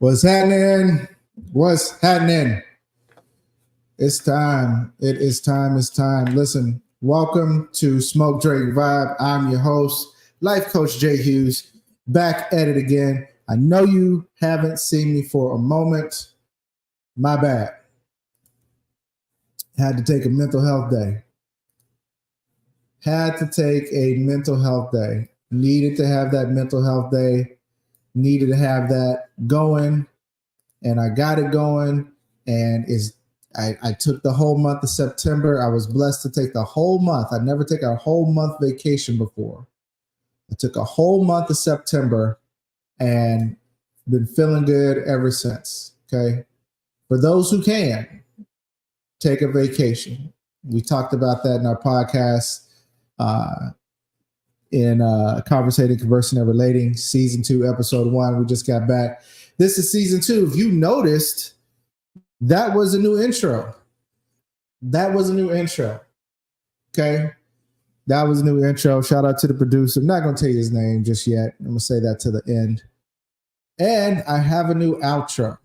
What's happening? What's happening? It's time. It is time. It's time. Listen, welcome to Smoke Drake Vibe. I'm your host, Life Coach Jay Hughes, back at it again. I know you haven't seen me for a moment. My bad. Had to take a mental health day. Needed to have that mental health day. Needed to have that going. And I got it going. And I took the whole month of September. I was blessed to take the whole month. I never take a whole month vacation before. I took a whole month of September and been feeling good ever since. Okay. For those who can, take a vacation. We talked about that in our podcast in Conversating, Conversing, and Relating, Season 2, Episode 1. We just got back. This is Season 2. If you noticed, that was a new intro. Okay. That was a new intro. Shout out to the producer. I'm not going to tell you his name just yet. I'm going to say that to the end. And I have a new outro.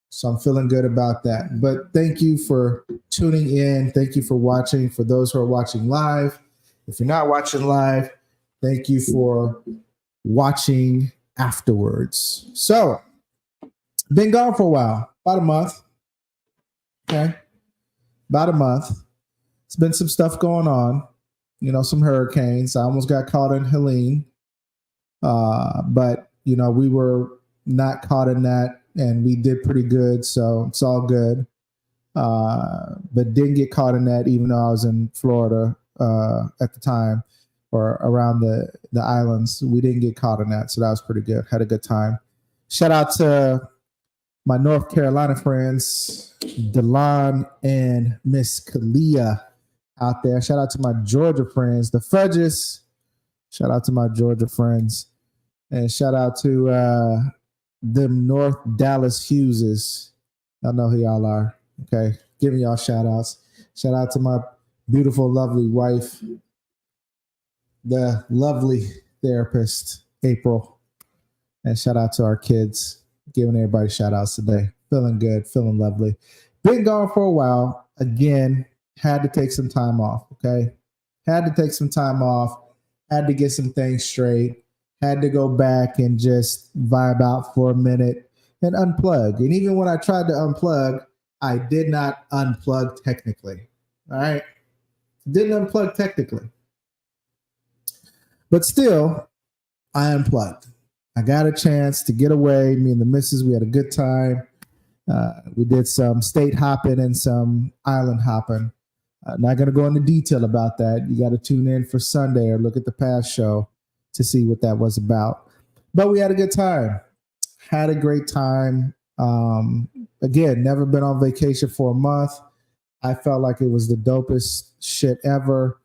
So I'm feeling good about that. But thank you for tuning in. Thank you for watching. For those who are watching live. If you're not watching live, thank you for watching afterwards. So, been gone for a while. About a month. Okay. About a month. It's been some stuff going on. Some hurricanes. I almost got caught in Helene. But, we were not caught in that. And we did pretty good. So it's all good. But didn't get caught in that, even though I was in Florida at the time or around the islands. We didn't get caught in that. So that was pretty good. Had a good time. Shout out to my North Carolina friends, Delon and Miss Kalia out there. Shout out to my Georgia friends, the Fudges. Shout out to my Georgia friends. And shout out to them North Dallas Hugheses. I know who y'all are. Okay. Giving y'all shout outs. Shout out to my beautiful, lovely wife, the lovely therapist, April. And shout out to our kids. Giving everybody shout outs today. Feeling good, feeling lovely. Been gone for a while. Again, had to take some time off. Okay. Had to take some time off. Had to get some things straight. Had to go back and just vibe out for a minute and unplug. And even when I tried to unplug, I did not unplug technically. All right. Didn't unplug technically. But still, I unplugged. I got a chance to get away. Me and the missus, we had a good time. We did some state hopping and some island hopping. Not going to go into detail about that. You got to tune in for Sunday or look at the past show to see what that was about. But we had a good time. Had a great time. Again, never been on vacation for a month. I felt like it was the dopest shit ever.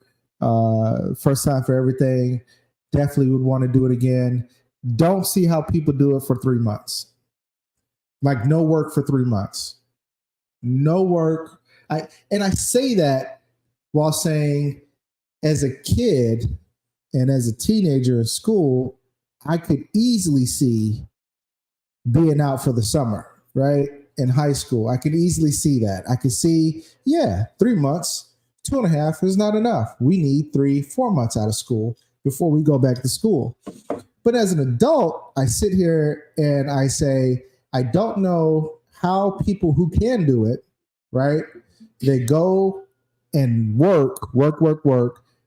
First time for everything. Definitely would want to do it again. Don't see how people do it for 3 months. Like no work for 3 months. No work. I say that while saying as a kid and as a teenager in school, I could easily see being out for the summer, right? In high school, I could easily see that. I could see, 3 months, 2.5 is not enough. We need 3-4 months out of school before we go back to school. But as an adult, I sit here and I say, I don't know how people who can do it, right? They go and work,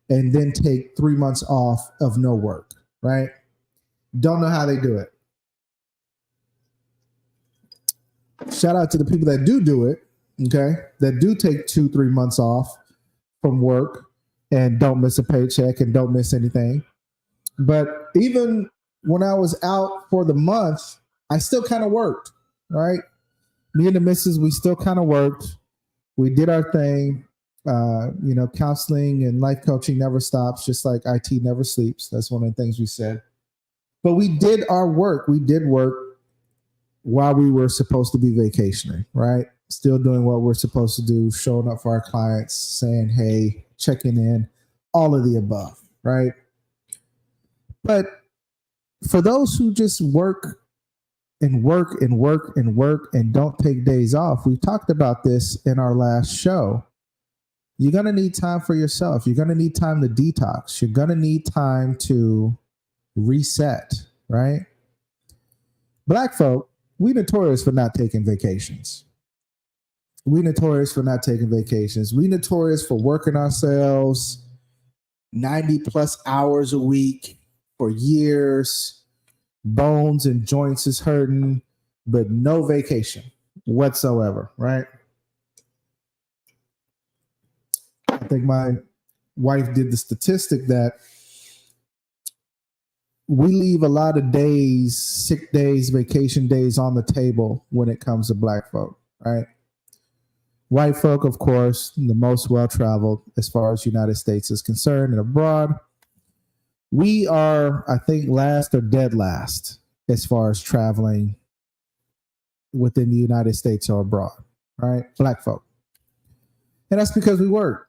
and then take 3 months off of no work, right? Don't know how they do it. Shout out to the people that do it, okay? That do take 2-3 months off from work and don't miss a paycheck and don't miss anything. But even when I was out for the month, I still kind of worked, right? Me and the missus, we still kind of worked. We did our thing. Counseling and life coaching never stops, just like IT never sleeps. That's one of the things we said. But we did our work. We did work while we were supposed to be vacationing, right? Still doing what we're supposed to do, showing up for our clients, saying, hey, checking in, all of the above, right? But for those who just work and work and work and work and don't take days off. We talked about this in our last show. You're going to need time for yourself. You're going to need time to detox. You're going to need time to reset, right? Black folk, we notorious for not taking vacations. We notorious for not taking vacations. We notorious for working ourselves 90 plus hours a week for years. Bones and joints is hurting, but no vacation whatsoever, right? I think my wife did the statistic that we leave a lot of days, sick days, vacation days on the table when it comes to black folk, right? White folk, of course, the most well-traveled as far as the United States is concerned and abroad. We are, I think, last or dead last as far as traveling within the United States or abroad, right? Black folk. And that's because we work.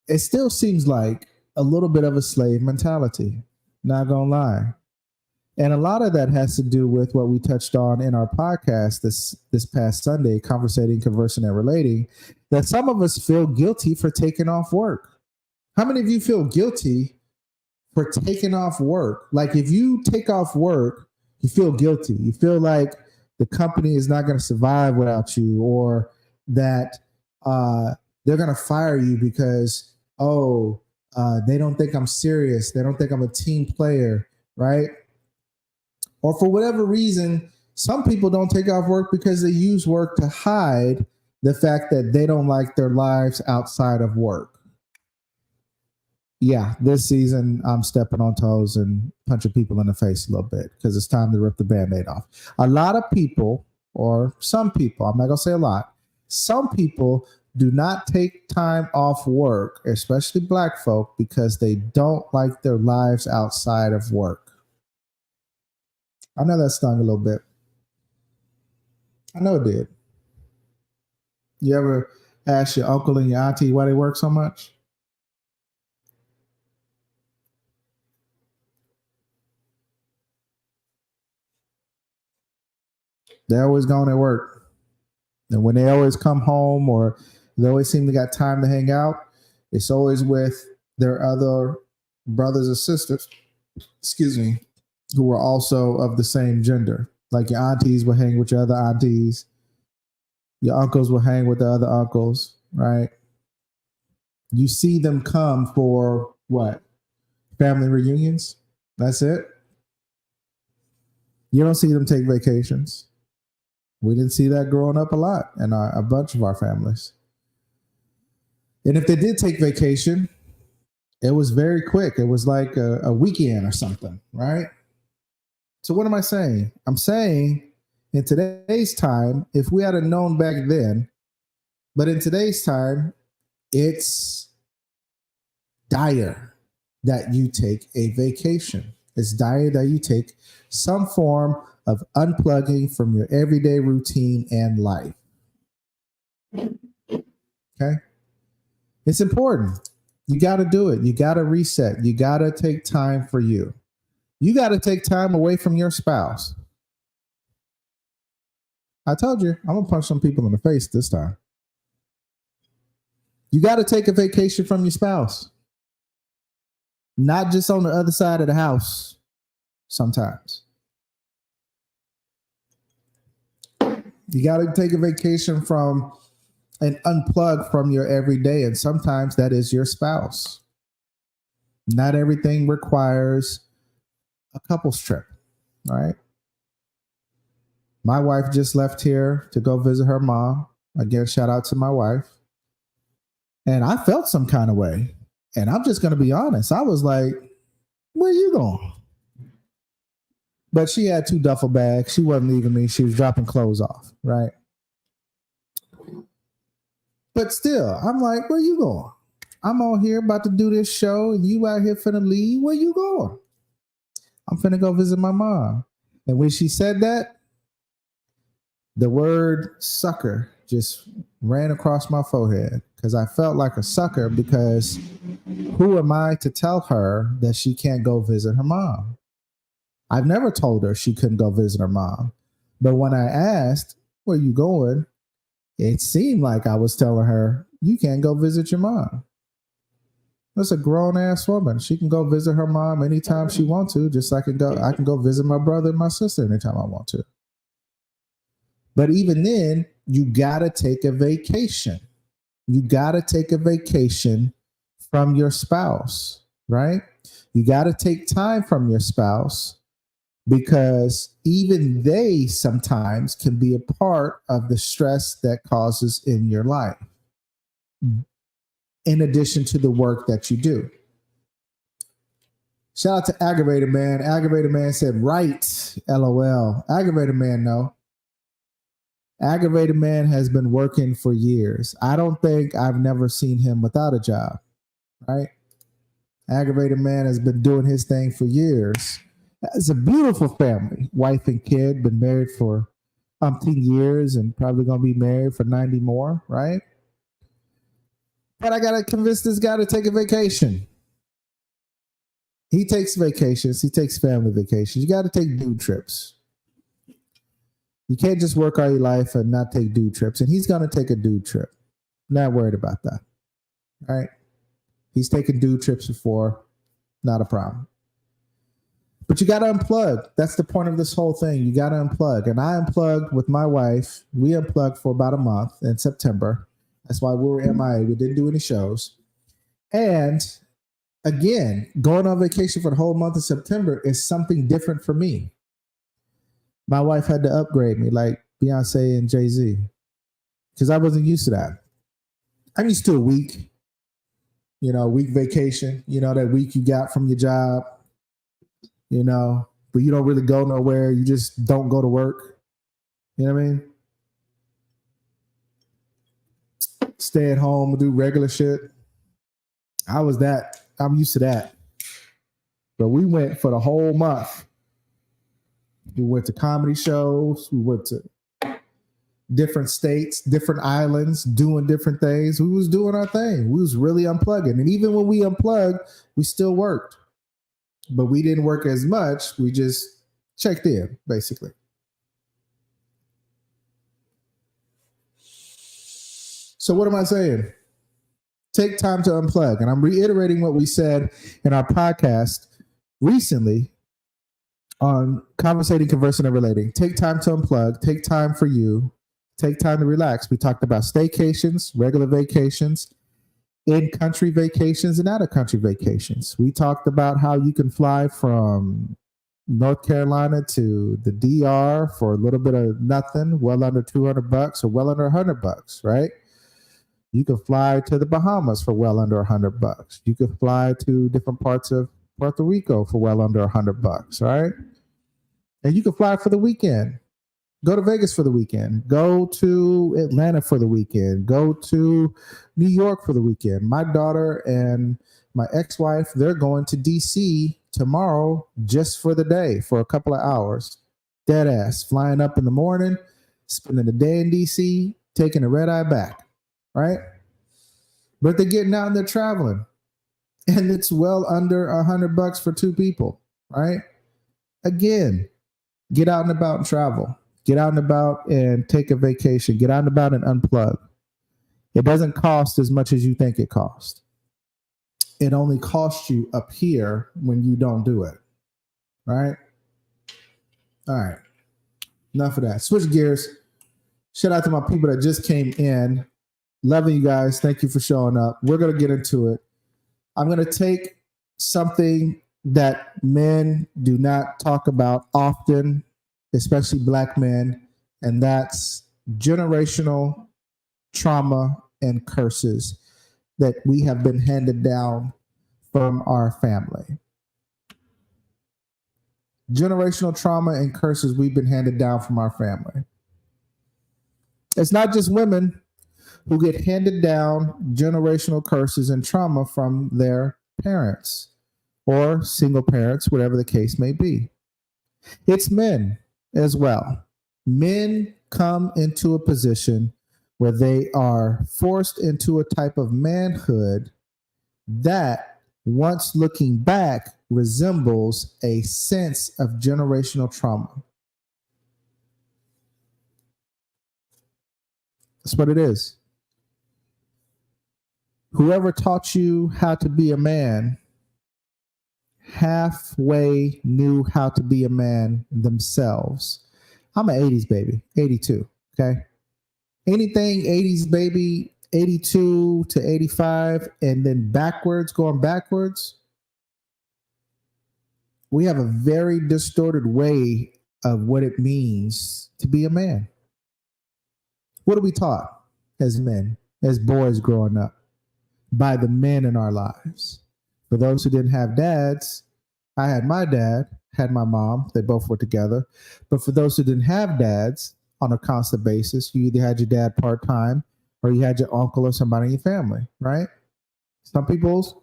It still seems like a little bit of a slave mentality, not gonna lie. And a lot of that has to do with what we touched on in our podcast this past Sunday, Conversating, Conversing, and Relating, that some of us feel guilty for taking off work. How many of you feel guilty for taking off work? Like if you take off work, you feel guilty. You feel like the company is not going to survive without you, or that they're going to fire you because, they don't think I'm serious. They don't think I'm a team player, right? Or for whatever reason, some people don't take off work because they use work to hide the fact that they don't like their lives outside of work. Yeah, this season I'm stepping on toes and punching people in the face a little bit because it's time to rip the Band-Aid off. A lot of people, or some people, I'm not going to say a lot, some people do not take time off work, especially black folk, because they don't like their lives outside of work. I know that stung a little bit. I know it did. You ever ask your uncle and your auntie why they work so much? They're always going to work. And when they always come home, or they always seem to got time to hang out, it's always with their other brothers or sisters, who are also of the same gender. Like your aunties will hang with your other aunties. Your uncles will hang with the other uncles, right? You see them come for what? Family reunions. That's it. You don't see them take vacations. We didn't see that growing up a lot in a bunch of our families. And if they did take vacation, it was very quick. It was like a weekend or something, right? So what am I saying? I'm saying in today's time, if we had known back then, but in today's time, it's dire that you take a vacation. It's dire that you take some form of unplugging from your everyday routine and life. Okay? It's important. You got to do it. You got to reset. You got to take time for you. You got to take time away from your spouse. I told you, I'm going to punch some people in the face this time. You got to take a vacation from your spouse. Not just on the other side of the house sometimes. You got to take a vacation from and unplug from your everyday. And sometimes that is your spouse. Not everything requires a couple's trip, right? My wife just left here to go visit her mom. Again, shout out to my wife. And I felt some kind of way. And I'm just going to be honest. I was like, where you going? But she had 2 duffel bags. She wasn't leaving me. She was dropping clothes off, right? But still, I'm like, where you going? I'm on here about to do this show and you out here finna leave. Where you going? I'm finna go visit my mom. And when she said that, the word sucker just ran across my forehead because I felt like a sucker because who am I to tell her that she can't go visit her mom? I've never told her she couldn't go visit her mom. But when I asked, where you going? It seemed like I was telling her, you can't go visit your mom. That's a grown ass woman. She can go visit her mom anytime she wants to, just like I can go visit my brother and my sister anytime I want to. But even then, you gotta take a vacation. You gotta take a vacation from your spouse, right? You gotta take time from your spouse because even they sometimes can be a part of the stress that causes in your life, in addition to the work that you do. Shout out to Aggravated Man. Aggravated Man said, right, LOL. Aggravated Man, no. Aggravated Man has been working for years. I don't think I've never seen him without a job, right? Aggravated Man has been doing his thing for years. It's a beautiful family, wife and kid, been married for umpteen years and probably going to be married for 90 more, right? But I got to convince this guy to take a vacation. He takes vacations. He takes family vacations. You got to take dude trips. You can't just work all your life and not take dude trips. And he's going to take a dude trip. Not worried about that. All right. He's taken dude trips before. Not a problem. But you got to unplug. That's the point of this whole thing. You got to unplug. And I unplugged with my wife. We unplugged for about a month in September. That's why we were MIA. We didn't do any shows. And again, going on vacation for the whole month of September is something different for me. My wife had to upgrade me like Beyonce and Jay-Z because I wasn't used to that. I'm used to a week, week vacation, that week you got from your job, but you don't really go nowhere. You just don't go to work. You know what I mean? Stay at home, do regular shit. I'm used to that. But we went for the whole month. We went to comedy shows. We went to different states, different islands, doing different things. We was doing our thing. We was really unplugging. And even when we unplugged, we still worked. But we didn't work as much. We just checked in, basically. So what am I saying? Take time to unplug. And I'm reiterating what we said in our podcast recently on conversating, conversing, and relating. Take time to unplug. Take time for you. Take time to relax. We talked about staycations, regular vacations, in-country vacations, and out-of-country vacations. We talked about how you can fly from North Carolina to the DR for a little bit of nothing, well under $200 or well under $100, right? You can fly to the Bahamas for well under $100. You can fly to different parts of Puerto Rico for well under $100, right? And you can fly for the weekend. Go to Vegas for the weekend. Go to Atlanta for the weekend. Go to New York for the weekend. My daughter and my ex-wife, they're going to DC tomorrow just for the day, for a couple of hours. Dead ass. Flying up in the morning, spending the day in DC, taking a red eye back. Right? But they're getting out and they're traveling. And it's well under $100 for two people. Right? Again, get out and about and travel. Get out and about and take a vacation. Get out and about and unplug. It doesn't cost as much as you think it costs. It only costs you up here when you don't do it. Right? All right. Enough of that. Switch gears. Shout out to my people that just came in. Loving you guys. Thank you for showing up. We're going to get into it. I'm going to take something that men do not talk about often, especially Black men, and that's generational trauma and curses that we have been handed down from our family. Generational trauma and curses we've been handed down from our family. It's not just women who get handed down generational curses and trauma from their parents or single parents, whatever the case may be. It's men as well. Men come into a position where they are forced into a type of manhood that, once looking back, resembles a sense of generational trauma. That's what it is. Whoever taught you how to be a man halfway knew how to be a man themselves. I'm an 80s baby, 82. Okay. Anything 80s baby, 82 to 85, and then going backwards, we have a very distorted way of what it means to be a man. What are we taught as men, as boys growing up? By the men in our lives. For those who didn't have dads, I had my dad, had my mom, they both were together. But for those who didn't have dads on a constant basis, you either had your dad part-time or you had your uncle or somebody in your family, right? Some people's,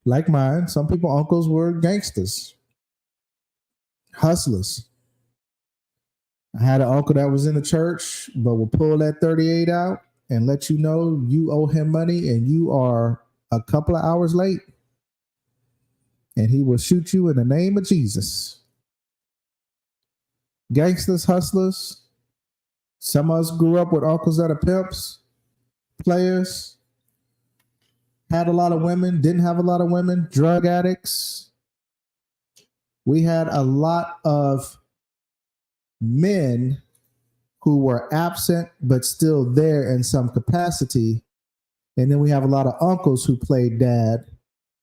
like mine, some people uncles were gangsters, hustlers. I had an uncle that was in the church, but would pull that 38 out and let you know you owe him money and you are a couple of hours late. And he will shoot you in the name of Jesus. Gangsters, hustlers. Some of us grew up with uncles that are pimps, players, had a lot of women, didn't have a lot of women, drug addicts. We had a lot of men who were absent but still there in some capacity. And then we have a lot of uncles who played dad,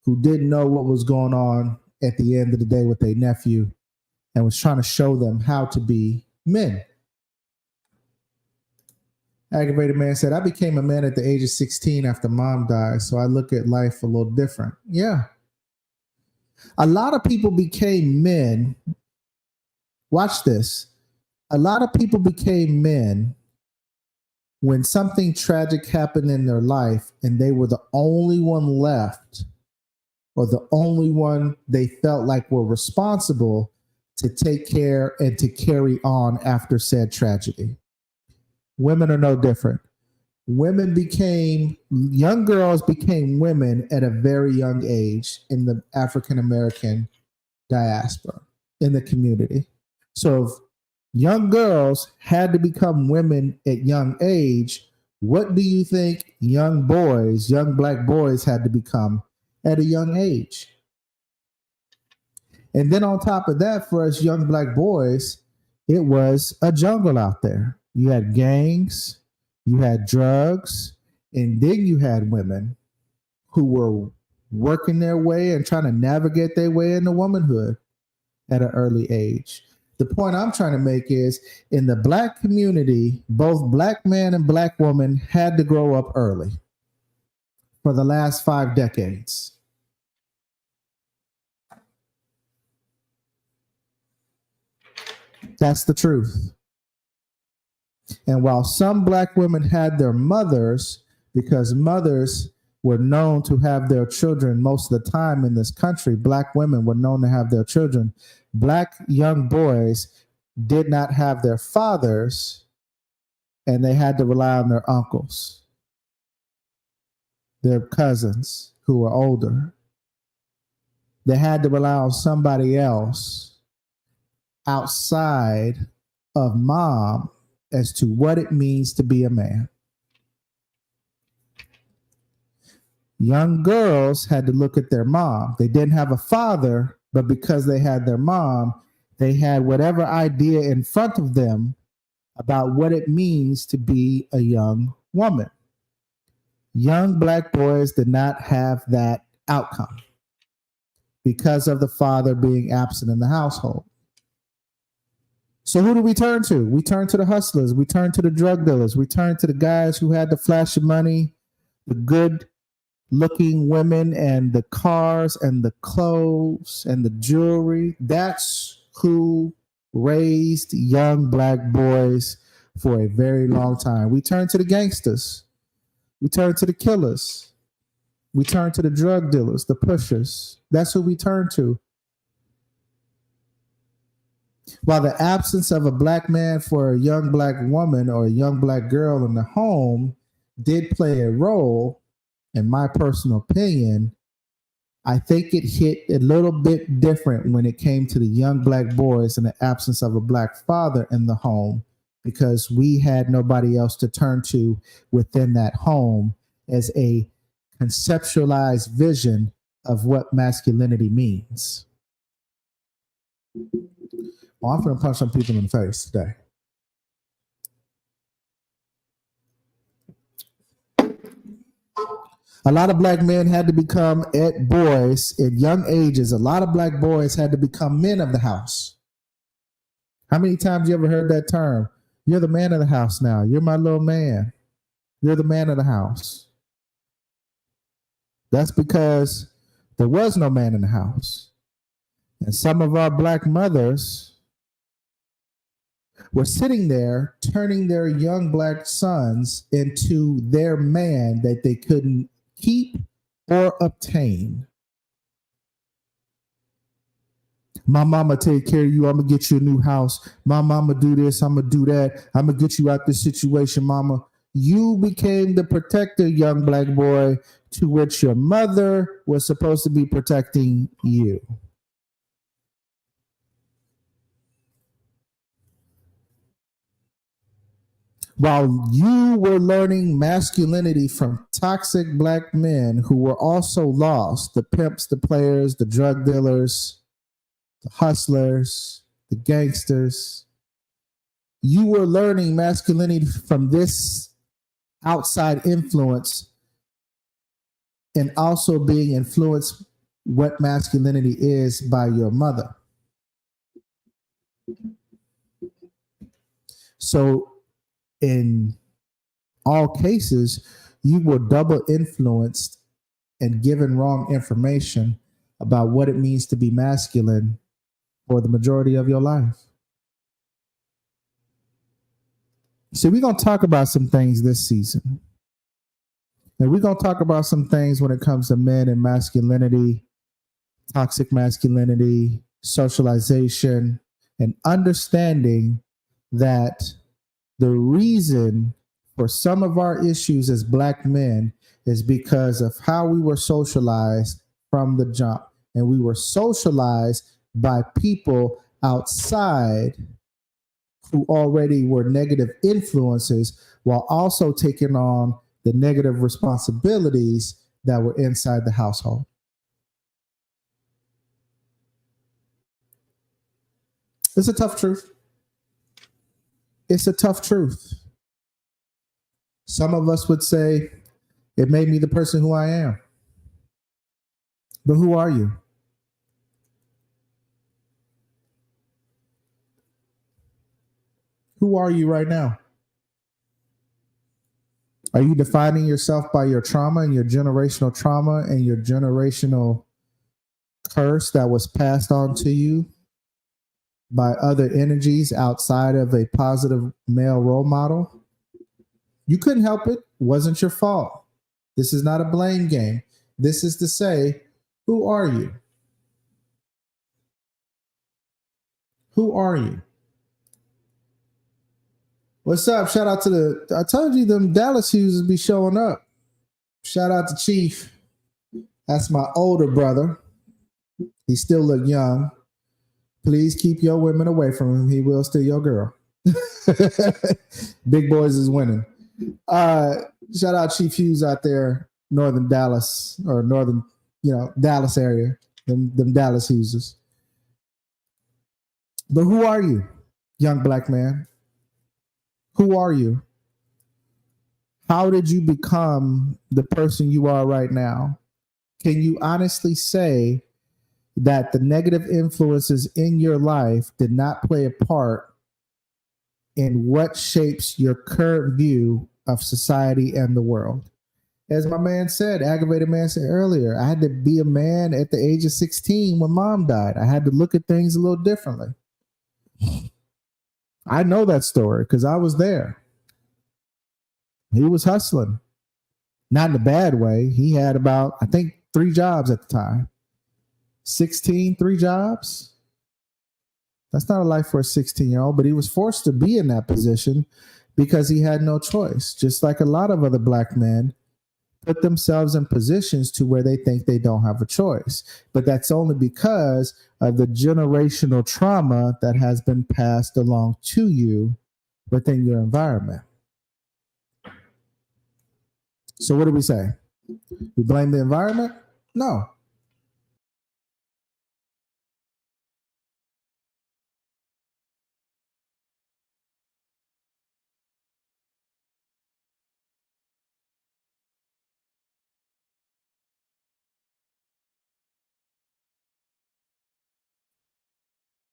who didn't know what was going on at the end of the day with their nephew and was trying to show them how to be men. Aggravated man said, I became a man at the age of 16 after mom died, so I look at life a little different. Yeah. A lot of people became men. Watch this. A lot of people became men when something tragic happened in their life and they were the only one left or the only one they felt like were responsible to take care and to carry on after said tragedy. Women are no different. Young girls became women at a very young age in the African American diaspora, in the community. So if young girls had to become women at young age, what do you think young boys, young black boys had to become at a young age? And then on top of that, for us young black boys, it was a jungle out there. You had gangs, you had drugs, and then you had women who were working their way and trying to navigate their way into womanhood at an early age. The point I'm trying to make is in the black community, both black man and black woman had to grow up early for the last 5 decades. That's the truth. And while some black women had their mothers, because mothers were known to have their children most of the time in this country, black women were known to have their children. Black young boys did not have their fathers, and they had to rely on their uncles, their cousins who were older. They had to rely on somebody else outside of mom as to what it means to be a man. Young girls had to look at their mom. They didn't have a father, but because they had their mom, they had whatever idea in front of them about what it means to be a young woman. Young black boys did not have that outcome because of the father being absent in the household. So who do we turn to? We turn to the hustlers. We turn to the drug dealers. We turn to the guys who had the flash of money, the good looking women and the cars and the clothes and the jewelry. That's who raised young black boys for a very long time. We turn to the gangsters. We turn to the killers. We turn to the drug dealers, the pushers. That's who we turn to. While the absence of a black man for a young black woman or a young black girl in the home did play a role, in my personal opinion, I think it hit a little bit different when it came to the young black boys in the absence of a black father in the home because we had nobody else to turn to within that home as a conceptualized vision of what masculinity means. Well, I'm going to punch some people in the face today. A lot of black men had to become boys at young ages. A lot of black boys had to become men of the house. How many times you ever heard that term? You're the man of the house now. You're my little man. You're the man of the house. That's because there was no man in the house. And some of our black mothers were sitting there turning their young black sons into their man that they couldn't keep or obtain. My mama take care of you. I'm going to get you a new house. My mama do this. I'm going to do that. I'm going to get you out this situation, mama. You became the protector, young black boy, to which your mother was supposed to be protecting you. While you were learning masculinity from toxic black men who were also lost, the pimps, the players, the drug dealers, the hustlers, the gangsters, you were learning masculinity from this outside influence and also being influenced what masculinity is by your mother. So in all cases, you were double influenced and given wrong information about what it means to be masculine for the majority of your life. So we're going to talk about some things this season. And we're going to talk about some things when it comes to men and masculinity, toxic masculinity, socialization, and understanding that the reason for some of our issues as black men is because of how we were socialized from the jump. And we were socialized by people outside who already were negative influences while also taking on the negative responsibilities that were inside the household. It's a tough truth. It's a tough truth. Some of us would say it made me the person who I am. But who are you? Who are you right now? Are you defining yourself by your trauma and your generational trauma and your generational curse that was passed on to you by other energies outside of a positive male role model? You couldn't help it. Wasn't your fault. This is not a blame game. This is to say, who are you? Who are you? What's up? Shout out to I told you them Dallas Hughes be showing up. Shout out to Chief. That's my older brother. He still look young. Please keep your women away from him. He will steal your girl. Big boys is winning. Shout out Chief Hughes out there, northern Dallas or northern, Dallas area. Them Dallas Hughes. But who are you, young black man? Who are you? How did you become the person you are right now? Can you honestly say that the negative influences in your life did not play a part in what shapes your current view of society and the world? As my man said, aggravated man said earlier, I had to be a man at the age of 16 when mom died. I had to look at things a little differently. I know that story because I was there. He was hustling, not in a bad way. He had about, I think, 3 jobs at the time. 16, 3 jobs. That's not a life for a 16-year-old, but he was forced to be in that position because he had no choice. Just like a lot of other black men put themselves in positions to where they think they don't have a choice. But that's only because of the generational trauma that has been passed along to you within your environment. So what do we say? We blame the environment? No.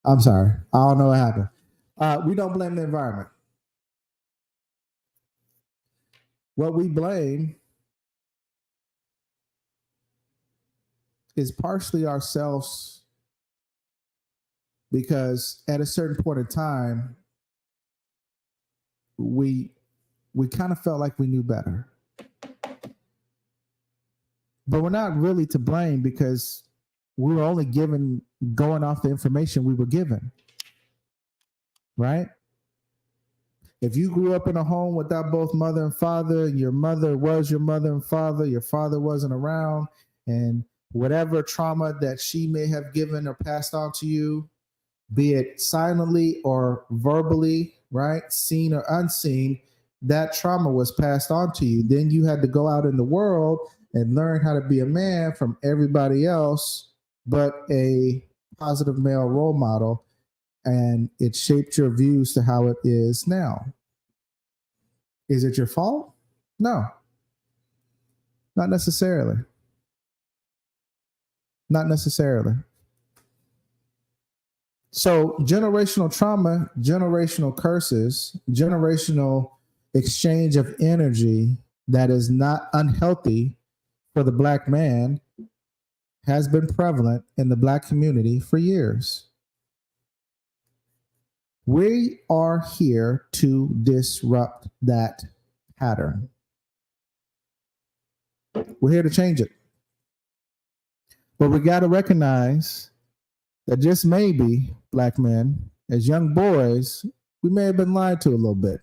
I'm sorry. I don't know what happened. We don't blame the environment. What we blame is partially ourselves, because at a certain point in time, we kind of felt like we knew better. But we're not really to blame, because we were only going off the information we were given. Right? If you grew up in a home without both mother and father, and your mother was your mother and father, your father wasn't around, and whatever trauma that she may have given or passed on to you, be it silently or verbally, right, seen or unseen, that trauma was passed on to you. Then you had to go out in the world and learn how to be a man from everybody else but a positive male role model, and it shaped your views to how it is now. Is it your fault? No, not necessarily. Not necessarily. So generational trauma, generational curses, generational exchange of energy that is not unhealthy for the Black man has been prevalent in the Black community for years. We are here to disrupt that pattern. We're here to change it. But we got to recognize that just maybe, Black men, as young boys, we may have been lied to a little bit.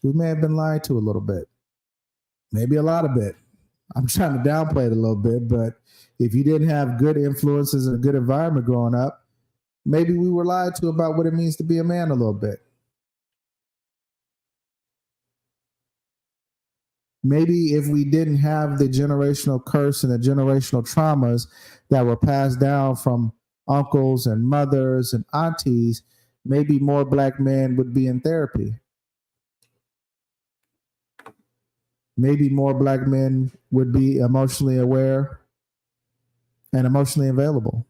We may have been lied to a little bit. Maybe a lot of bit. I'm trying to downplay it a little bit, but if you didn't have good influences and a good environment growing up, maybe we were lied to about what it means to be a man a little bit. Maybe if we didn't have the generational curse and the generational traumas that were passed down from uncles and mothers and aunties, maybe more Black men would be in therapy. Maybe more Black men would be emotionally aware and emotionally available.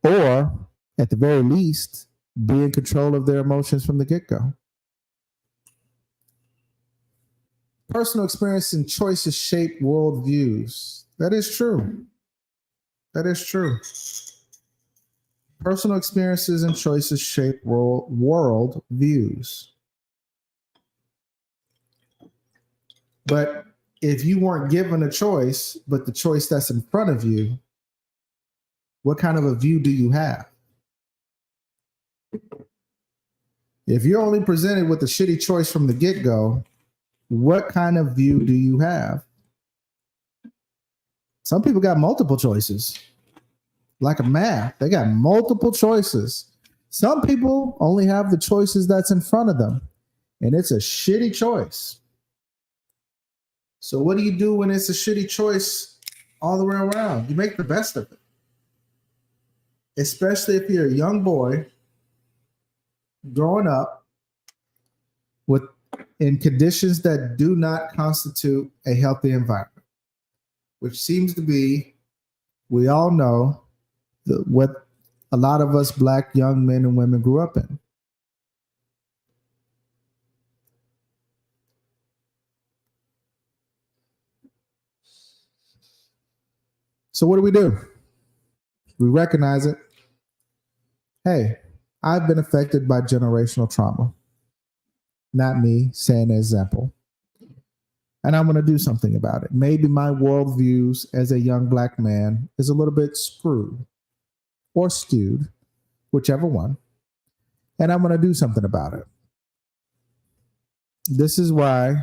Or, at the very least, be in control of their emotions from the get-go. Personal experience and choices shape worldviews. That is true. That is true. Personal experiences and choices shape world views. But if you weren't given a choice, but the choice that's in front of you, what kind of a view do you have? If you're only presented with a shitty choice from the get-go, what kind of view do you have? Some people got multiple choices. Like a math, they got multiple choices. Some people only have the choices that's in front of them, and it's a shitty choice. So what do you do when it's a shitty choice all the way around? You make the best of it. Especially if you're a young boy growing up in conditions that do not constitute a healthy environment, which seems to be, we all know, what a lot of us Black young men and women grew up in. So what do? We recognize it. Hey, I've been affected by generational trauma. Not me, saying an example. And I'm going to do something about it. Maybe my worldviews as a young Black man is a little bit screwed or skewed, whichever one. And I'm going to do something about it. This is why,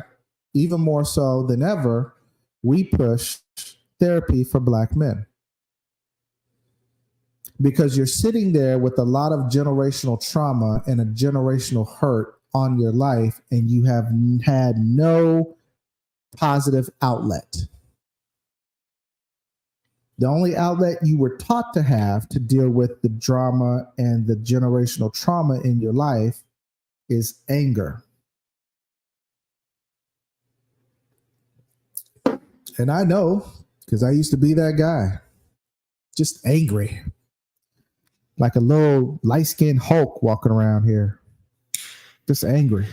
even more so than ever, we push therapy for Black men. because you're sitting there with a lot of generational trauma and a generational hurt on your life, and you have had no positive outlet. The only outlet you were taught to have to deal with the drama and the generational trauma in your life is anger. And I know, because I used to be that guy, just angry, like a little light-skinned Hulk walking around here, just angry.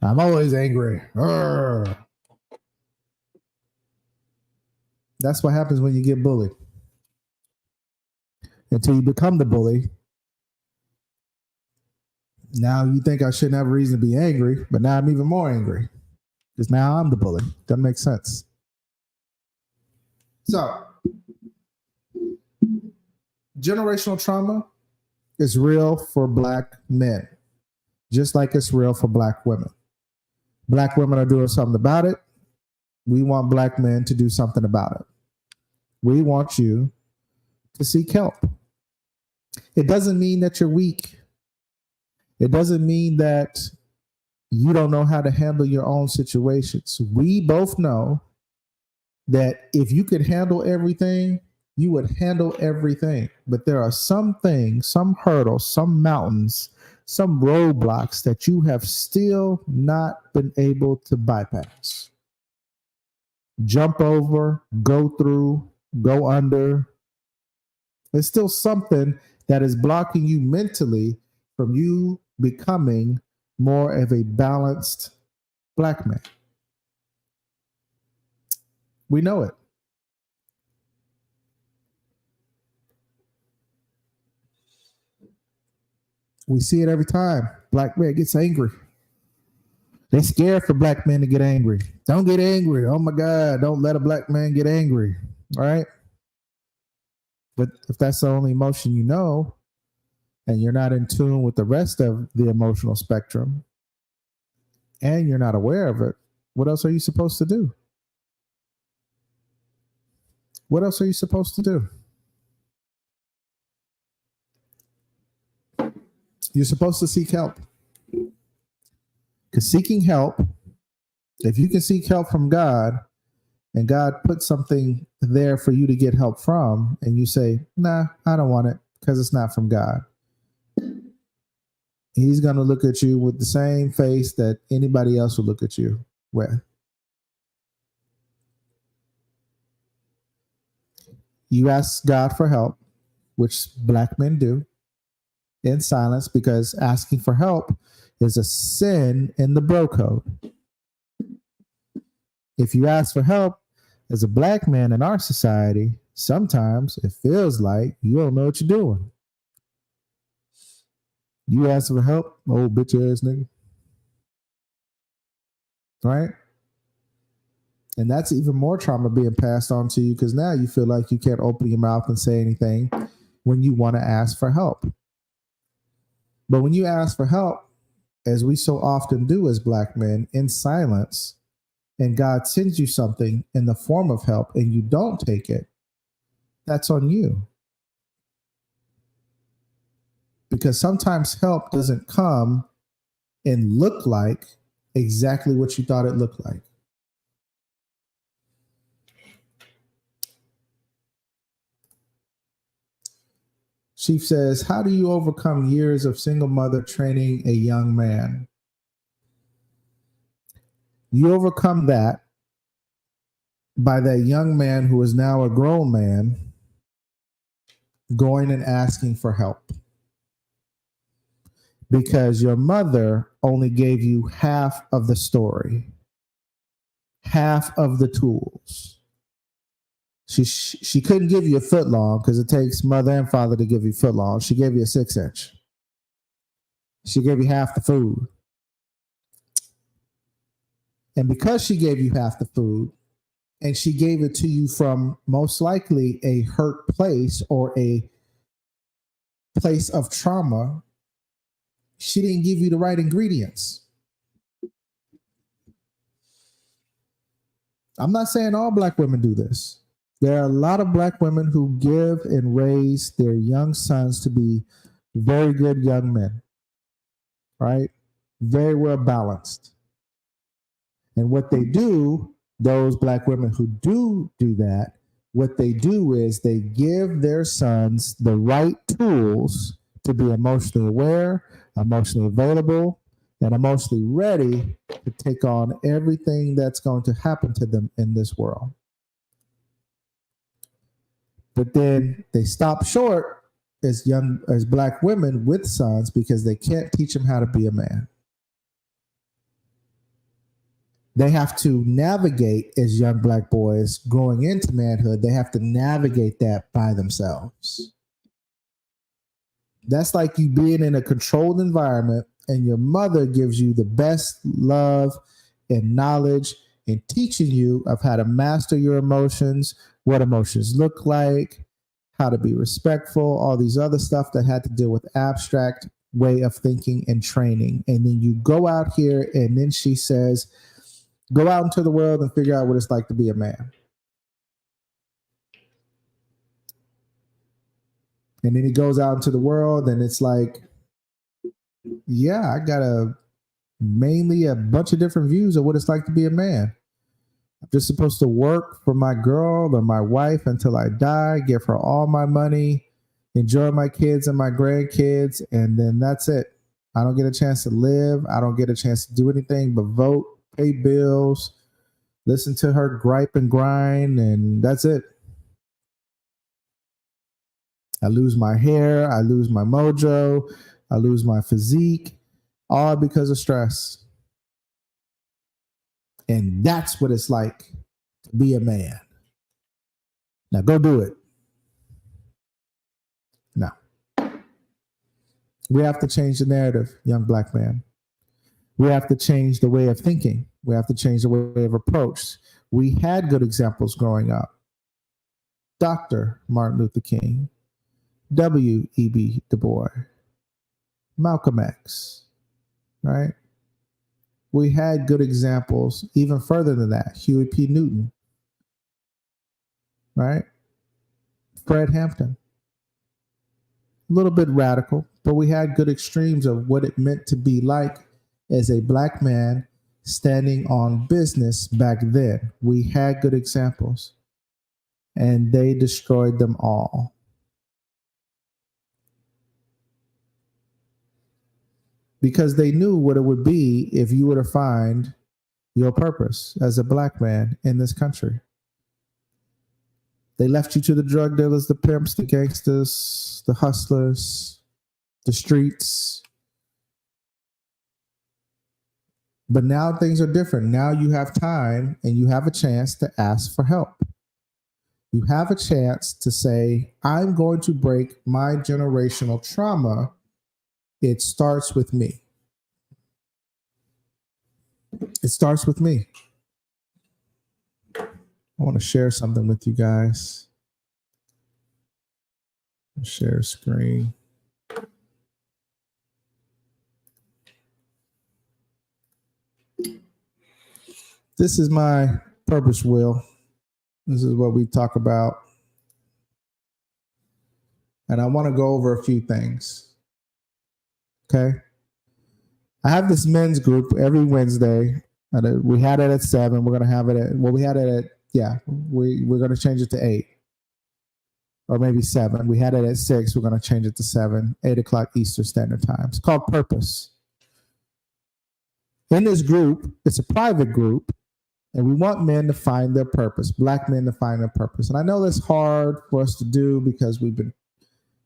I'm always angry. Urgh. That's what happens when you get bullied. Until you become the bully. Now you think I shouldn't have a reason to be angry, but now I'm even more angry because now I'm the bully. Doesn't make sense. So, generational trauma is real for Black men, just like it's real for Black women. Black women are doing something about it. We want Black men to do something about it. We want you to seek help. It doesn't mean that you're weak. It doesn't mean that you don't know how to handle your own situations. We both know that if you could handle everything, you would handle everything. But there are some things, some hurdles, some mountains, some roadblocks that you have still not been able to bypass. Jump over, go through, go under. There's still something that is blocking you mentally from you becoming more of a balanced Black man. We know it. We see it every time. Black man gets angry. They scared for Black men to get angry. Don't get angry. Oh my God, don't let a Black man get angry. All right? But if that's the only emotion you know, and you're not in tune with the rest of the emotional spectrum, and you're not aware of it, what else are you supposed to do? What else are you supposed to do? You're supposed to seek help. Because seeking help, if you can seek help from God, and God puts something there for you to get help from, and you say, nah, I don't want it because it's not from God, He's going to look at you with the same face that anybody else would look at you with. You ask God for help, which Black men do, in silence, because asking for help is a sin in the bro code. If you ask for help as a Black man in our society, sometimes it feels like you don't know what you're doing. You ask for help, old bitch ass nigga. Right? And that's even more trauma being passed on to you because now you feel like you can't open your mouth and say anything when you want to ask for help. But when you ask for help, as we so often do as Black men, in silence, and God sends you something in the form of help and you don't take it, that's on you. Because sometimes help doesn't come and look like exactly what you thought it looked like. Chief says, how do you overcome years of single mother training a young man? You overcome that by that young man who is now a grown man going and asking for help. Because your mother only gave you half of the story, half of the tools. She couldn't give you a foot long because it takes mother and father to give you foot long. She gave you a 6-inch. She gave you half the food. And because she gave you half the food, and she gave it to you from most likely a hurt place or a place of trauma, she didn't give you the right ingredients. I'm not saying all Black women do this. There are a lot of black women who give and raise their young sons to be very good young men, right? Very well balanced. And what they do, those black women who do that, what they do is they give their sons the right tools to be emotionally aware, emotionally available, and emotionally ready to take on everything that's going to happen to them in this world. But then they stop short as black women with sons because they can't teach them how to be a man. They have to navigate as young black boys growing into manhood. They have to navigate that by themselves. That's like you being in a controlled environment and your mother gives you the best love and knowledge and teaching you of how to master your emotions, what emotions look like, how to be respectful, all these other stuff that had to deal with abstract way of thinking and training. And then you go out here and then she says, go out into the world and figure out what it's like to be a man. And then he goes out into the world and it's like, yeah, I got mainly a bunch of different views of what it's like to be a man. I'm just supposed to work for my girl or my wife until I die, give her all my money, enjoy my kids and my grandkids, and then that's it. I don't get a chance to live. I don't get a chance to do anything but vote, pay bills, listen to her gripe and grind, and that's it. I lose my hair, I lose my mojo, I lose my physique, all because of stress. And that's what it's like to be a man. Now go do it. Now, we have to change the narrative, young black man. We have to change the way of thinking. We have to change the way of approach. We had good examples growing up. Dr. Martin Luther King, W.E.B. Du Bois, Malcolm X, right? We had good examples even further than that. Huey P. Newton, right? Fred Hampton. A little bit radical, but we had good extremes of what it meant to be like as a black man standing on business back then. We had good examples, and they destroyed them all. Because they knew what it would be if you were to find your purpose as a black man in this country. They left you to the drug dealers, the pimps, the gangsters, the hustlers, the streets. But now things are different. Now you have time and you have a chance to ask for help. You have a chance to say, I'm going to break my generational trauma. It starts with me. It starts with me. I want to share something with you guys. Share screen. This is my purpose wheel. This is what we talk about. And I want to go over a few things. Okay. I have this men's group every Wednesday. We had it at 7. We're going to have it at, well, we had it at, we're going to change it to 8 or maybe 7. We had it at 6. We're going to change it to 7, 8 o'clock Eastern Standard Time. It's called Purpose. In this group, it's a private group, and we want men to find their purpose, black men to find their purpose. And I know that's hard for us to do because we've been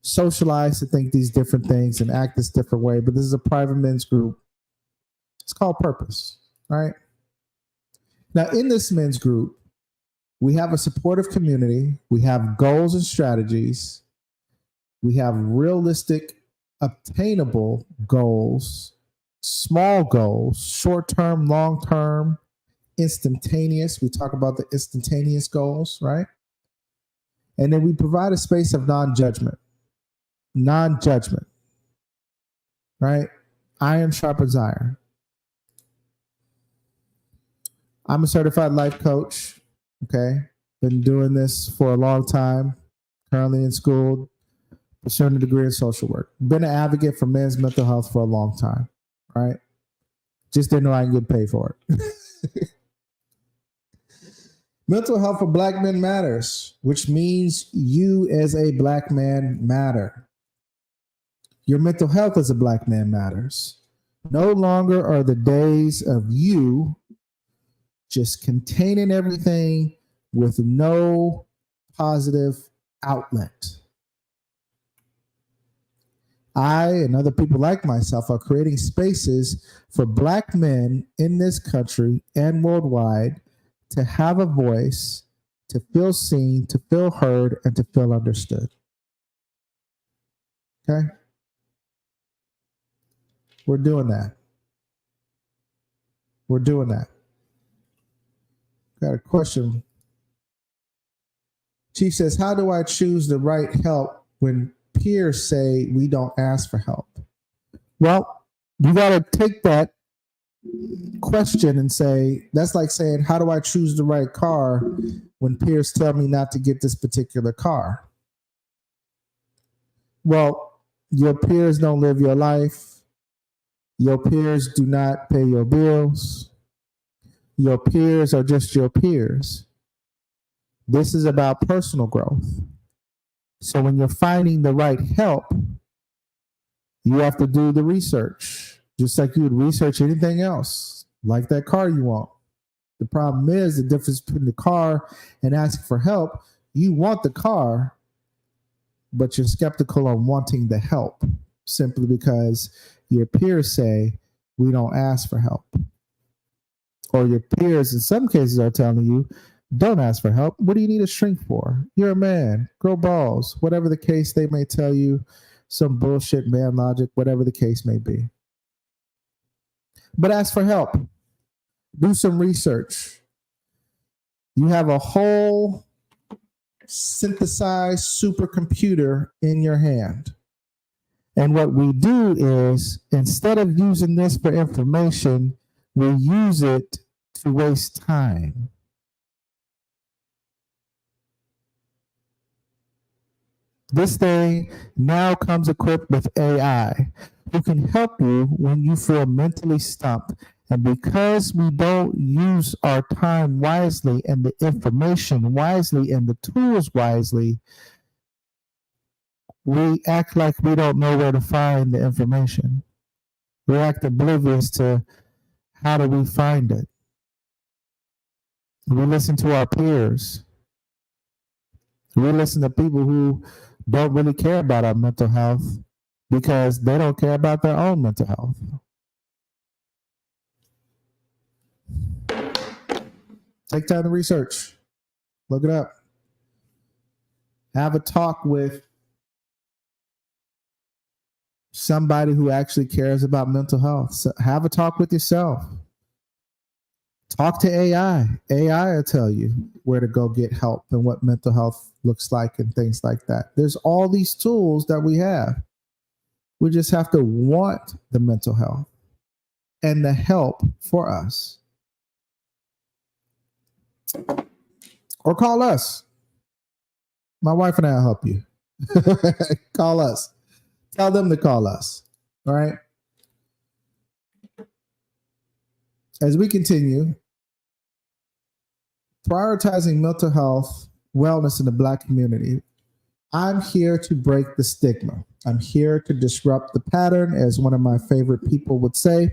socialized to think these different things and act this different way, but this is a private men's group. It's called Purpose, right? Now, in this men's group, we have a supportive community. We have goals and strategies. We have realistic, obtainable goals, small goals, short-term, long-term, instantaneous. We talk about the instantaneous goals, right? And then we provide a space of non-judgment, right? Iron sharpens iron. I'm a certified life coach, okay? Been doing this for a long time. Currently in school, pursuing a degree in social work. Been an advocate for men's mental health for a long time. Right? Just didn't know I can get paid for it. Mental health for black men matters, which means you as a black man matter. Your mental health as a black man matters. No longer are the days of you just containing everything with no positive outlet. I and other people like myself are creating spaces for black men in this country and worldwide to have a voice, to feel seen, to feel heard, and to feel understood. Okay? We're doing that. We're doing that. Got a question. Chief says, how do I choose the right help when peers say we don't ask for help? Well, you got to take that question and say, that's like saying, how do I choose the right car when peers tell me not to get this particular car? Well, your peers don't live your life. Your peers do not pay your bills. Your peers are just your peers. This is about personal growth. So when you're finding the right help, you have to do the research, just like you would research anything else, like that car you want. The problem is the difference between the car and asking for help. You want the car, but you're skeptical on wanting the help simply because your peers say we don't ask for help. Or your peers in some cases are telling you, don't ask for help. What do you need a shrink for? You're a man. Grow balls. Whatever the case they may tell you, some bullshit man logic, whatever the case may be. But ask for help. Do some research. You have a whole synthesized supercomputer in your hand. And what we do is, instead of using this for information, we use it to waste time. This thing now comes equipped with AI who can help you when you feel mentally stumped. And because we don't use our time wisely and the information wisely and the tools wisely, we act like we don't know where to find the information. We act oblivious to how do we find it. We listen to our peers. We listen to people who don't really care about our mental health because they don't care about their own mental health. Take time to research. Look it up. Have a talk with somebody who actually cares about mental health. So have a talk with yourself. Talk to AI. AI will tell you where to go get help and what mental health looks like and things like that. There's all these tools that we have. We just have to want the mental health and the help for us. Or call us. My wife and I will help you. Call us. Tell them to call us. All right. As we continue, prioritizing mental health, wellness in the Black community, I'm here to break the stigma. I'm here to disrupt the pattern, as one of my favorite people would say.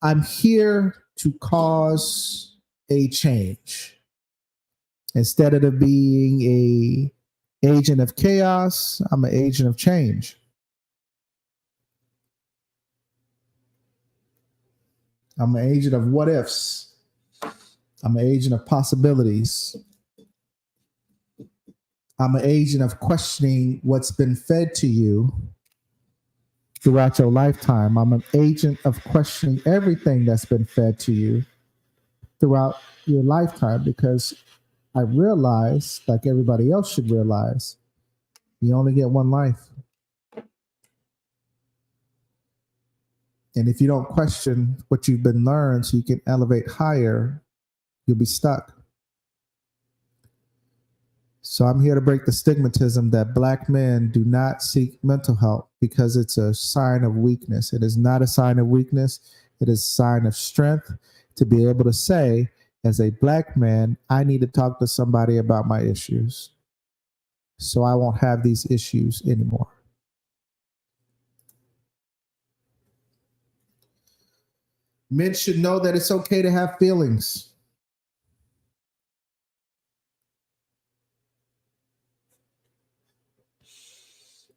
I'm here to cause a change. Instead of being an agent of chaos, I'm an agent of change. I'm an agent of what ifs. I'm an agent of possibilities. I'm an agent of questioning what's been fed to you throughout your lifetime. I'm an agent of questioning everything that's been fed to you throughout your lifetime, because I realize, like everybody else should realize, you only get one life. And if you don't question what you've been learned so you can elevate higher, you'll be stuck. So I'm here to break the stigmatism that Black men do not seek mental health because it's a sign of weakness. It is not a sign of weakness. It is a sign of strength to be able to say, as a Black man, I need to talk to somebody about my issues so I won't have these issues anymore. Men should know that it's okay to have feelings.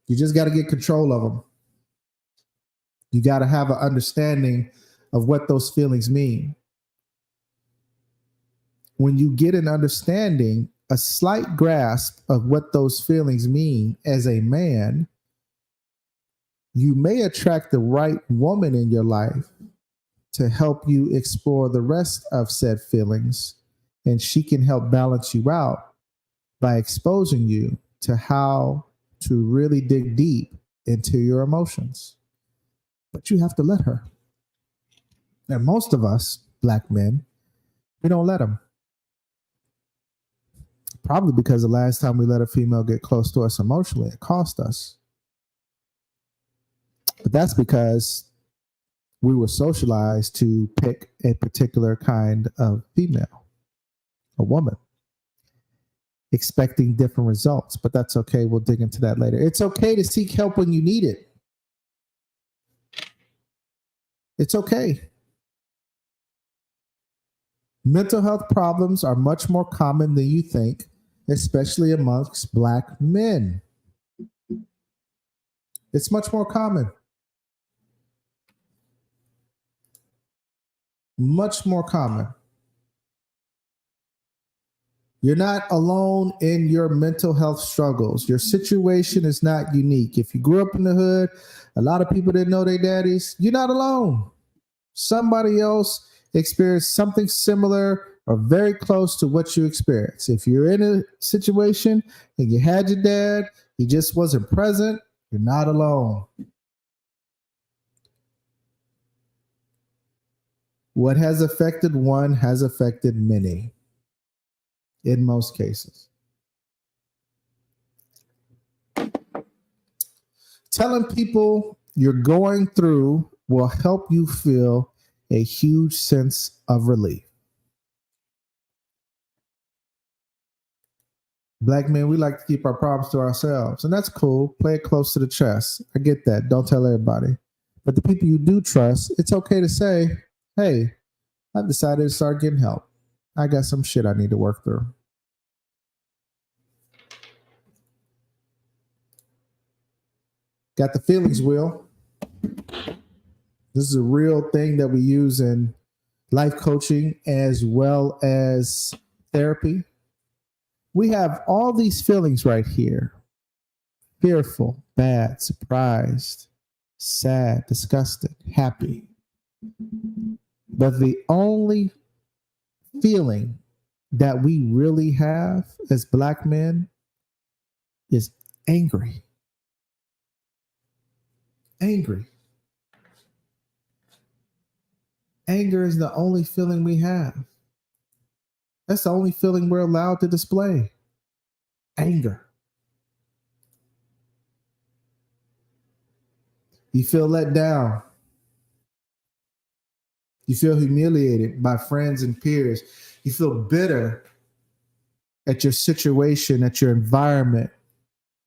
You just got to get control of them. You got to have an understanding of what those feelings mean. When you get an understanding, a slight grasp of what those feelings mean as a man, you may attract the right woman in your life to help you explore the rest of said feelings, and she can help balance you out by exposing you to how to really dig deep into your emotions. But you have to let her. And most of us, Black men, we don't let them. Probably because the last time we let a female get close to us emotionally, it cost us. But that's because we were socialized to pick a particular kind of female, a woman, expecting different results. But that's okay. We'll dig into that later. It's okay to seek help when you need it. It's okay. Mental health problems are much more common than you think, especially amongst Black men. It's much more common. Much more common. You're not alone in your mental health struggles. Your situation is not unique. If you grew up in the hood, a lot of people didn't know their daddies. You're not alone. Somebody else experienced something similar or very close to what you experience. If you're in a situation and you had your dad, he just wasn't present, you're not alone. What has affected one has affected many, in most cases. Telling people you're going through will help you feel a huge sense of relief. Black men, we like to keep our problems to ourselves, and that's cool. Play it close to the chest. I get that. Don't tell everybody. But the people you do trust, it's okay to say, hey, I've decided to start getting help. I got some shit I need to work through. Got the feelings wheel. This is a real thing that we use in life coaching as well as therapy. We have all these feelings right here: fearful, bad, surprised, sad, disgusted, happy. But the only feeling that we really have as Black men is angry. Angry. Anger is the only feeling we have. That's the only feeling we're allowed to display. Anger. You feel let down. You feel humiliated by friends and peers. You feel bitter at your situation, at your environment.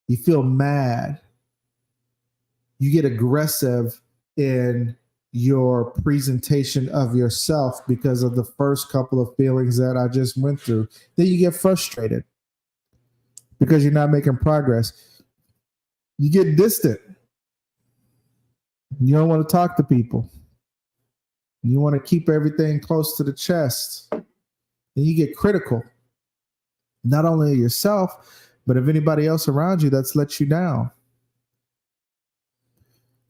You feel mad. You get aggressive in your presentation of yourself because of the first couple of feelings that I just went through. Then you get frustrated because you're not making progress. You get distant. You don't want to talk to people. You want to keep everything close to the chest. And you get critical, not only of yourself, but of anybody else around you that's let you down.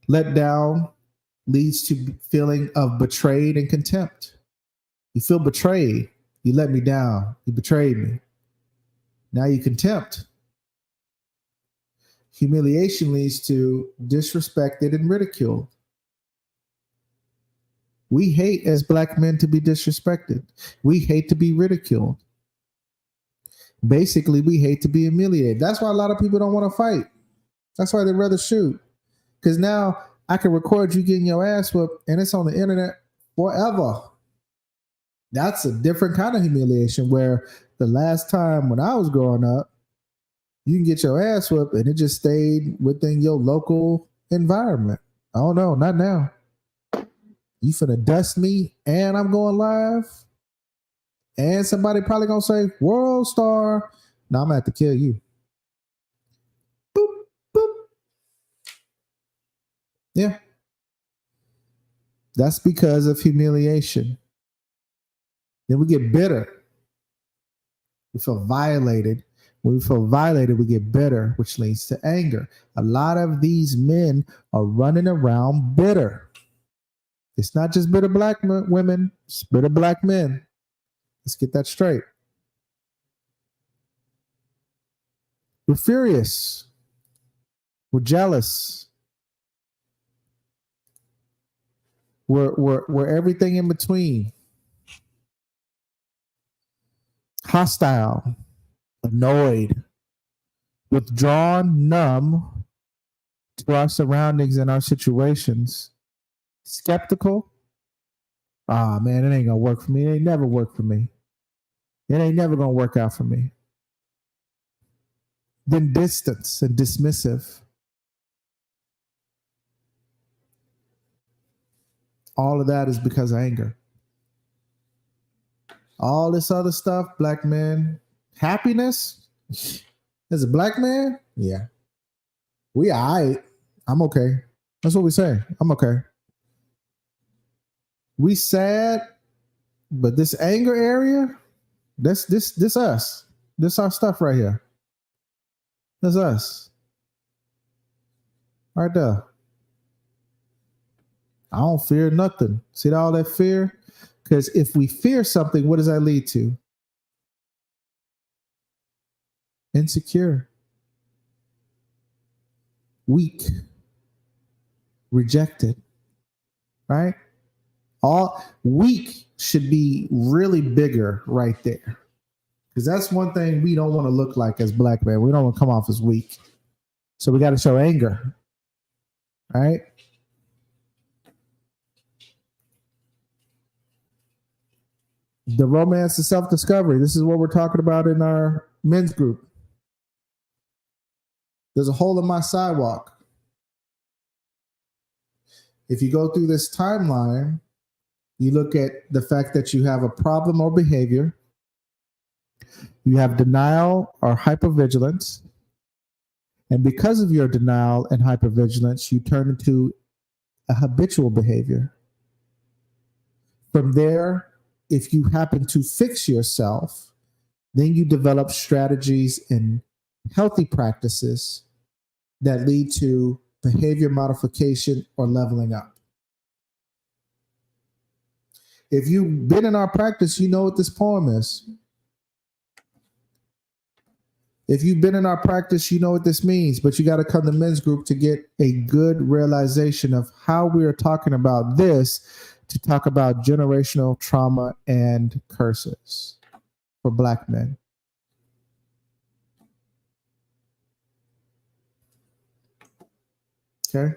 Let down leads to feeling of betrayed and contempt. You feel betrayed. You let me down. You betrayed me. Now you contempt. Humiliation leads to disrespected and ridiculed. We hate as Black men to be disrespected. We hate to be ridiculed. Basically, we hate to be humiliated. That's why a lot of people don't want to fight. That's why they'd rather shoot. Because now I can record you getting your ass whooped and it's on the internet forever. That's a different kind of humiliation where the last time when I was growing up, you can get your ass whooped and it just stayed within your local environment. Oh no, not now. You finna dust me and I'm going live. And somebody probably gonna say, world star. Now I'm gonna have to kill you. Boop, boop. Yeah. That's because of humiliation. Then we get bitter. We feel violated. When we feel violated, we get bitter, which leads to anger. A lot of these men are running around bitter. It's not just bitter black women, it's bitter black men. Let's get that straight. We're furious. We're jealous. We're everything in between. Hostile, annoyed, withdrawn, numb to our surroundings and our situations. Skeptical. Ah, man, it ain't gonna work for me. It ain't never worked for me. It ain't never gonna work out for me. Then distance and dismissive. All of that is because of anger. All this other stuff, black men, happiness as a black man, yeah. We all right. I'm okay. That's what we say. I'm okay. We sad, but this anger area, this us. This our stuff right here. That's us. Right there. I don't fear nothing. See all that fear? Because if we fear something, what does that lead to? Insecure. Weak. Rejected. Right? All weak should be really bigger right there. Because that's one thing we don't want to look like as black men. We don't want to come off as weak. So we got to show anger. Right? The romance of self-discovery. This is what we're talking about in our men's group. There's a hole in my sidewalk. If you go through this timeline, you look at the fact that you have a problem or behavior, you have denial or hypervigilance, and because of your denial and hypervigilance, you turn into a habitual behavior. From there, if you happen to fix yourself, then you develop strategies and healthy practices that lead to behavior modification or leveling up. If you've been in our practice, you know what this poem is. If you've been in our practice, you know what this means, but you got to come to men's group to get a good realization of how we are talking about this, to talk about generational trauma and curses for black men. Okay?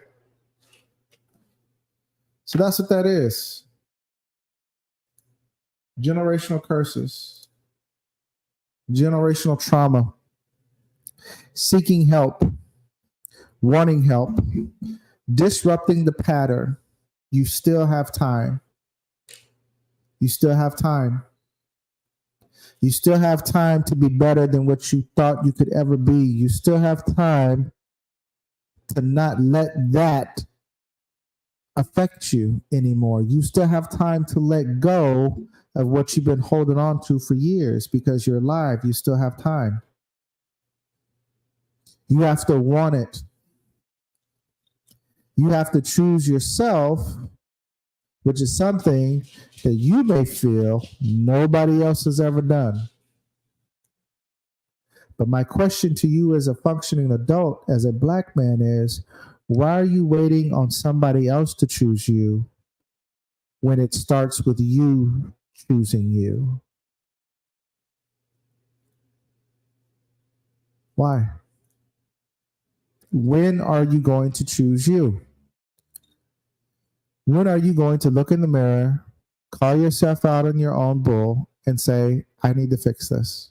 So that's what that is. Generational curses, generational trauma, seeking help, wanting help, disrupting the pattern. You still have time. You still have time. You still have time to be better than what you thought you could ever be. You still have time to not let that affect you anymore. You still have time to let go of what you've been holding on to for years because you're alive. You still have time. You have to want it. You have to choose yourself, which is something that you may feel nobody else has ever done. But my question to you as a functioning adult, as a black man, is why are you waiting on somebody else to choose you when it starts with you choosing you? Why? When are you going to choose you? When are you going to look in the mirror, call yourself out on your own bull, and say, I need to fix this?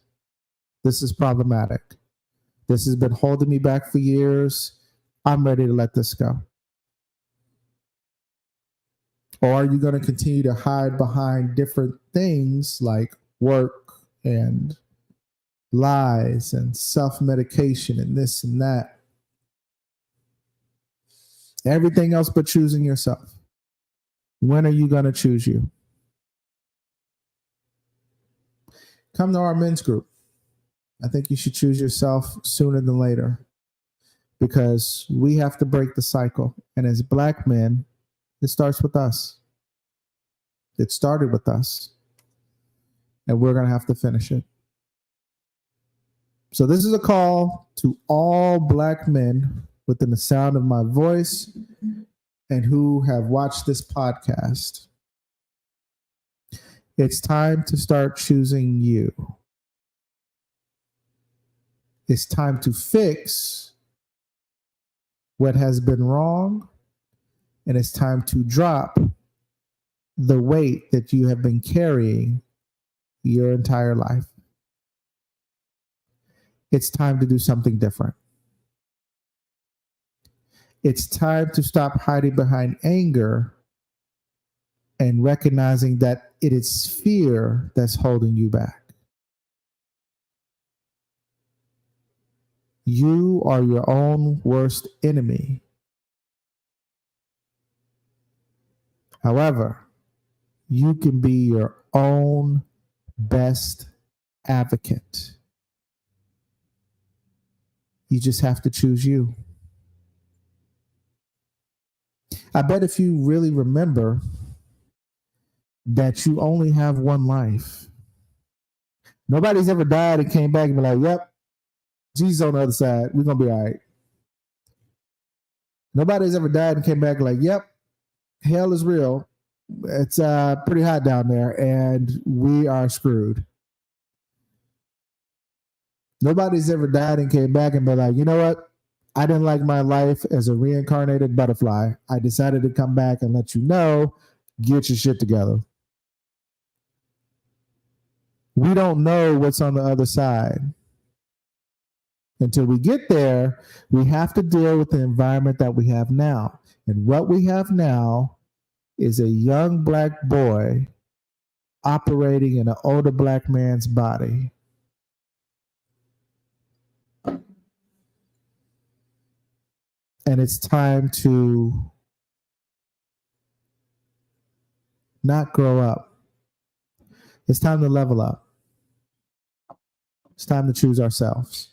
This is problematic. This has been holding me back for years. I'm ready to let this go. Or are you going to continue to hide behind different things like work and lies and self-medication and this and that? Everything else but choosing yourself. When are you going to choose you? Come to our men's group. I think you should choose yourself sooner than later, because we have to break the cycle. And as Black men, it starts with us. It started with us. And we're going to have to finish it. So this is a call to all Black men within the sound of my voice and who have watched this podcast. It's time to start choosing you. It's time to fix what has been wrong, and it's time to drop the weight that you have been carrying your entire life. It's time to do something different. It's time to stop hiding behind anger and recognizing that it is fear that's holding you back. You are your own worst enemy. However, you can be your own best advocate. You just have to choose you. I bet if you really remember that you only have one life. Nobody's ever died and came back and be like, yep, Jesus on the other side. We're going to be all right. Nobody's ever died and came back like, yep, hell is real. It's pretty hot down there and we are screwed. Nobody's ever died and came back and be like, you know what? I didn't like my life as a reincarnated butterfly. I decided to come back and let you know, get your shit together. We don't know what's on the other side. Until we get there, we have to deal with the environment that we have now. And what we have now is a young Black boy operating in an older Black man's body. And it's time to not grow up. It's time to level up. It's time to choose ourselves.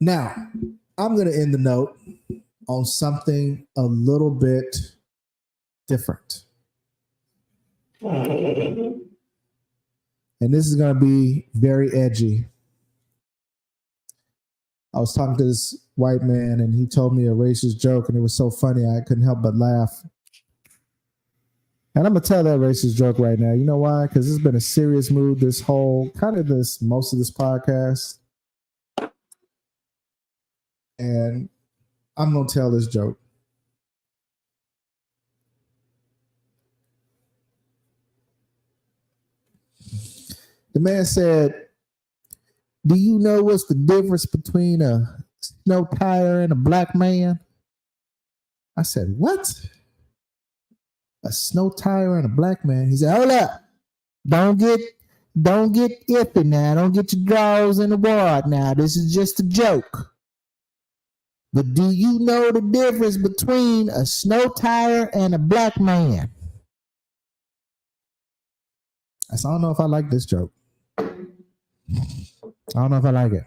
Now, I'm going to end the note on something a little bit different. And this is going to be very edgy. I was talking to this white man and he told me a racist joke and it was so funny I couldn't help but laugh. And I'm going to tell that racist joke right now. You know why? Because it's been a serious mood most of this podcast. And I'm going to tell this joke. The man said, do you know what's the difference between a snow tire and a black man? I said, what? A snow tire and a black man? He said, hold up. Don't get iffy now. Don't get your drawers in the water now. This is just a joke. But do you know the difference between a snow tire and a black man? I said, I don't know if I like this joke. I don't know if I like it.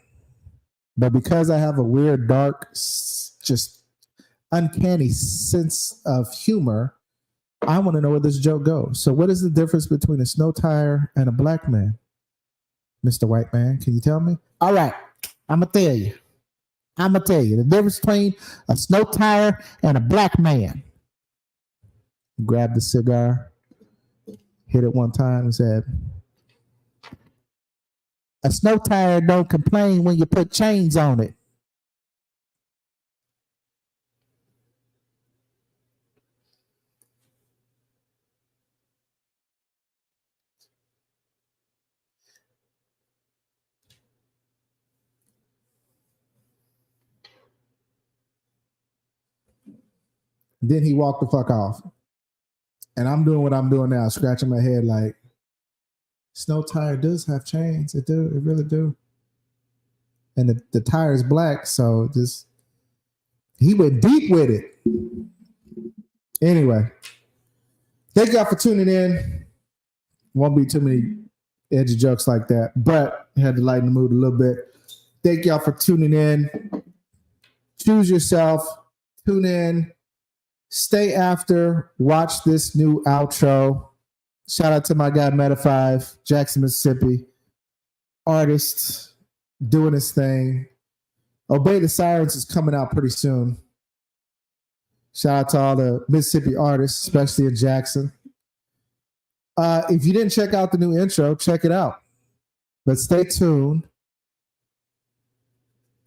But because I have a weird, dark, just uncanny sense of humor, I want to know where this joke goes. So what is the difference between a snow tire and a black man? Mr. White Man, can you tell me? All right, I'm going to tell you. The difference between a snow tire and a black man. Grabbed the cigar, hit it one time and said, A snow tire don't complain when you put chains on it. Then he walked the fuck off. And I'm doing what I'm doing now, scratching my head like, snow tire does have chains. It really do. And the tire is black, so just he went deep with it. Anyway, thank y'all for tuning in. Won't be too many edgy jokes like that, but I had to lighten the mood a little bit. Thank y'all for tuning in. Choose yourself. Tune in. Stay after. Watch this new outro. Shout out to my guy Meta5, Jackson, Mississippi. Artist doing his thing. Obey the Sirens is coming out pretty soon. Shout out to all the Mississippi artists, especially in Jackson. If you didn't check out the new intro, check it out. But stay tuned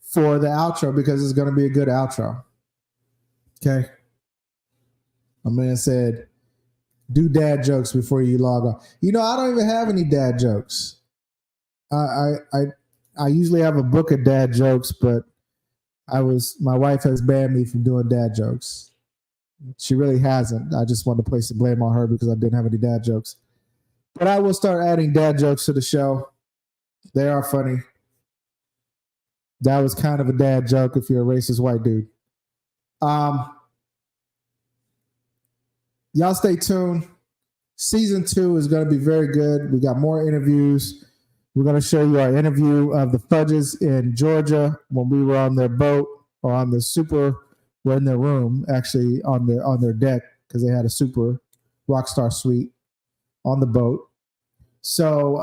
for the outro because it's going to be a good outro. Okay? My man said, do dad jokes before you log on. You know, I don't even have any dad jokes. I usually have a book of dad jokes, but my wife has banned me from doing dad jokes. She really hasn't. I just want to place the blame on her because I didn't have any dad jokes. But I will start adding dad jokes to the show. They are funny. That was kind of a dad joke if you're a racist white dude. Y'all stay tuned. Season 2 is going to be very good. We got more interviews. We're going to show you our interview of the Fudges in Georgia when we were on their boat or on the super. We're in their room, actually on their deck because they had a super Rockstar suite on the boat. So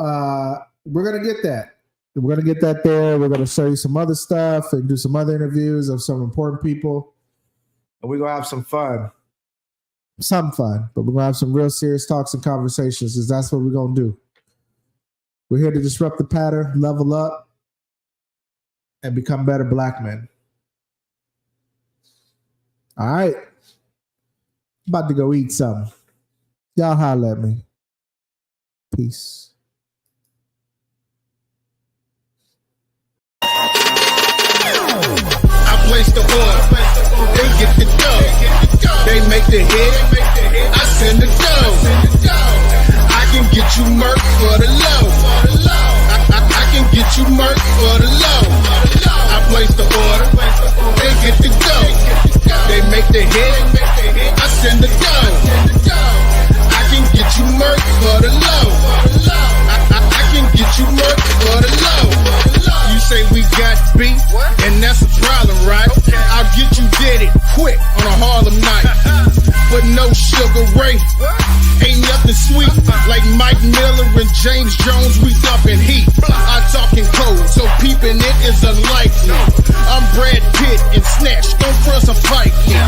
we're going to get that. We're going to get that there. We're going to show you some other stuff and do some other interviews of some important people. And we're going to have some fun. Some fun, but we're going to have some real serious talks and conversations because that's what we're going to do. We're here to disrupt the pattern, level up, and become better black men. All right. About to go eat something. Y'all holler at me. Peace. I place the order. They get the dough. They make the hit. I send the dough. I can get you murk for the low. I can get you murk for the low. I place the order. They get the dough. They make the hit. I send the dough. I can get you murk for the low. I can get you murk for the low. You say we got beef, and that's a problem, right? I'll get you did it quick on a Harlem night. But no Sugar Ray, ain't nothing sweet like Mike Miller and James Jones. We dumping heat. I'm talking cold, so peeping it is unlikely. I'm Brad Pitt and Snatch, don't press a fight me.